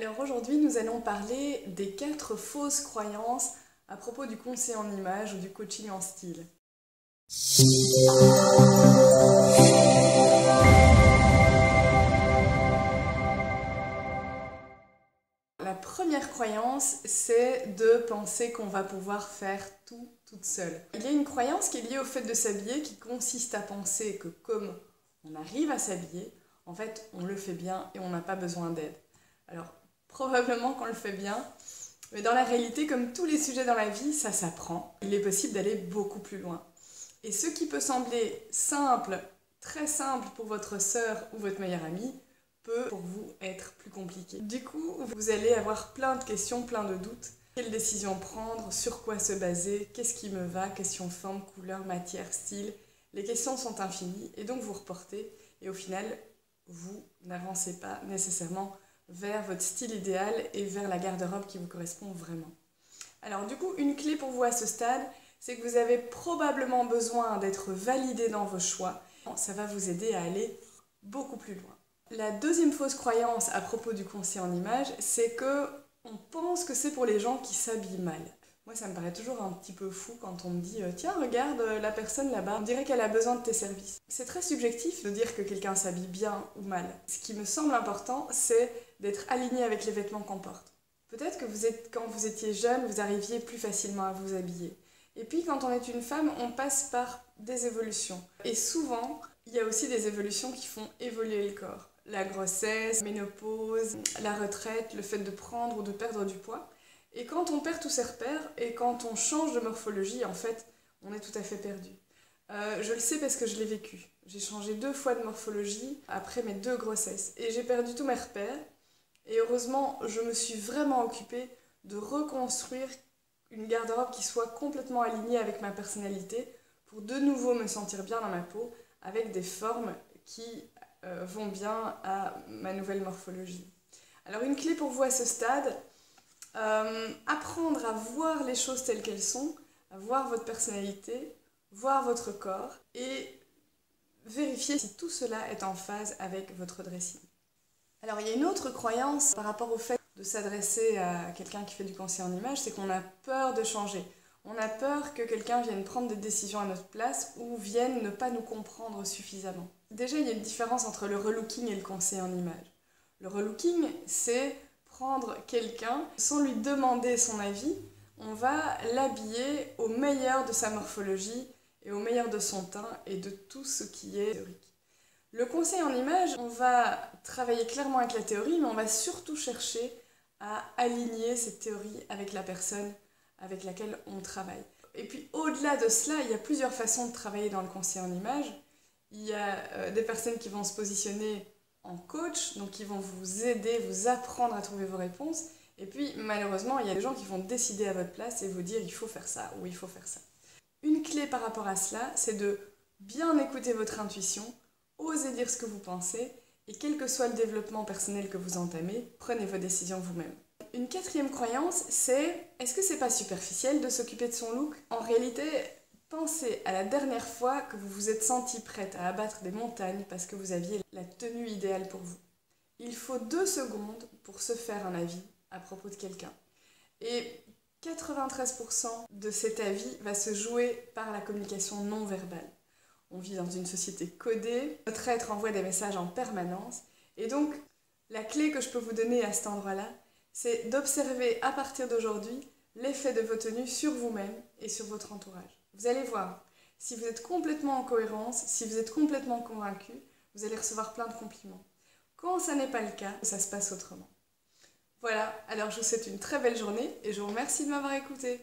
Alors aujourd'hui, nous allons parler des 4 fausses croyances à propos du conseil en image ou du coaching en style. La première croyance, c'est de penser qu'on va pouvoir faire tout toute seule. Il y a une croyance qui est liée au fait de s'habiller qui consiste à penser que comme on arrive à s'habiller, en fait, on le fait bien et on n'a pas besoin d'aide. Alors, probablement qu'on le fait bien, mais dans la réalité, comme tous les sujets dans la vie, ça s'apprend. Il est possible d'aller beaucoup plus loin. Et ce qui peut sembler simple, très simple pour votre sœur ou votre meilleure amie, peut pour vous être plus compliqué. Du coup, vous allez avoir plein de questions, plein de doutes. Quelle décision prendre, sur quoi se baser, qu'est-ce qui me va, question forme, couleur, matière, style. Les questions sont infinies et donc vous reportez et au final, vous n'avancez pas nécessairement vers votre style idéal et vers la garde-robe qui vous correspond vraiment. Alors du coup, une clé pour vous à ce stade, c'est que vous avez probablement besoin d'être validé dans vos choix. Ça va vous aider à aller beaucoup plus loin. La deuxième fausse croyance à propos du conseil en image, c'est que on pense que c'est pour les gens qui s'habillent mal. Moi, ça me paraît toujours un petit peu fou quand on me dit « Tiens, regarde la personne là-bas, on dirait qu'elle a besoin de tes services. » C'est très subjectif de dire que quelqu'un s'habille bien ou mal. Ce qui me semble important, c'est d'être aligné avec les vêtements qu'on porte. Peut-être que quand vous étiez jeune, vous arriviez plus facilement à vous habiller. Et puis, quand on est une femme, on passe par des évolutions. Et souvent, il y a aussi des évolutions qui font évoluer le corps. La grossesse, la ménopause, la retraite, le fait de prendre ou de perdre du poids. Et quand on perd tous ses repères et quand on change de morphologie, en fait, on est tout à fait perdu. Je le sais parce que je l'ai vécu. J'ai changé 2 fois de morphologie après mes 2 grossesses. Et j'ai perdu tous mes repères. Et heureusement, je me suis vraiment occupée de reconstruire une garde-robe qui soit complètement alignée avec ma personnalité pour de nouveau me sentir bien dans ma peau avec des formes qui vont bien à ma nouvelle morphologie. Alors une clé pour vous à ce stade, apprendre à voir les choses telles qu'elles sont, à voir votre personnalité, voir votre corps et vérifier si tout cela est en phase avec votre dressing. Alors il y a une autre croyance par rapport au fait de s'adresser à quelqu'un qui fait du conseil en image, c'est qu'on a peur de changer. On a peur que quelqu'un vienne prendre des décisions à notre place ou vienne ne pas nous comprendre suffisamment. Déjà, il y a une différence entre le relooking et le conseil en image. Le relooking, c'est prendre quelqu'un sans lui demander son avis, on va l'habiller au meilleur de sa morphologie et au meilleur de son teint et de tout ce qui est théorique. Le conseil en image, on va travailler clairement avec la théorie, mais on va surtout chercher à aligner cette théorie avec la personne avec laquelle on travaille. Et puis au-delà de cela, il y a plusieurs façons de travailler dans le conseil en image. Il y a des personnes qui vont se positionner en coach, donc qui vont vous aider, vous apprendre à trouver vos réponses. Et puis malheureusement, il y a des gens qui vont décider à votre place et vous dire il faut faire ça ou il faut faire ça. Une clé par rapport à cela, c'est de bien écouter votre intuition, oser dire ce que vous pensez et quel que soit le développement personnel que vous entamez, prenez vos décisions vous-même. Une 4e croyance, c'est est-ce que c'est pas superficiel de s'occuper de son look? En réalité, pensez à la dernière fois que vous vous êtes senti prête à abattre des montagnes parce que vous aviez la tenue idéale pour vous. Il faut 2 secondes pour se faire un avis à propos de quelqu'un. Et 93% de cet avis va se jouer par la communication non verbale. On vit dans une société codée, notre être envoie des messages en permanence. Et donc, la clé que je peux vous donner à cet endroit-là, c'est d'observer à partir d'aujourd'hui l'effet de vos tenues sur vous-même et sur votre entourage. Vous allez voir, si vous êtes complètement en cohérence, si vous êtes complètement convaincu, vous allez recevoir plein de compliments. Quand ça n'est pas le cas, ça se passe autrement. Voilà, alors je vous souhaite une très belle journée et je vous remercie de m'avoir écouté.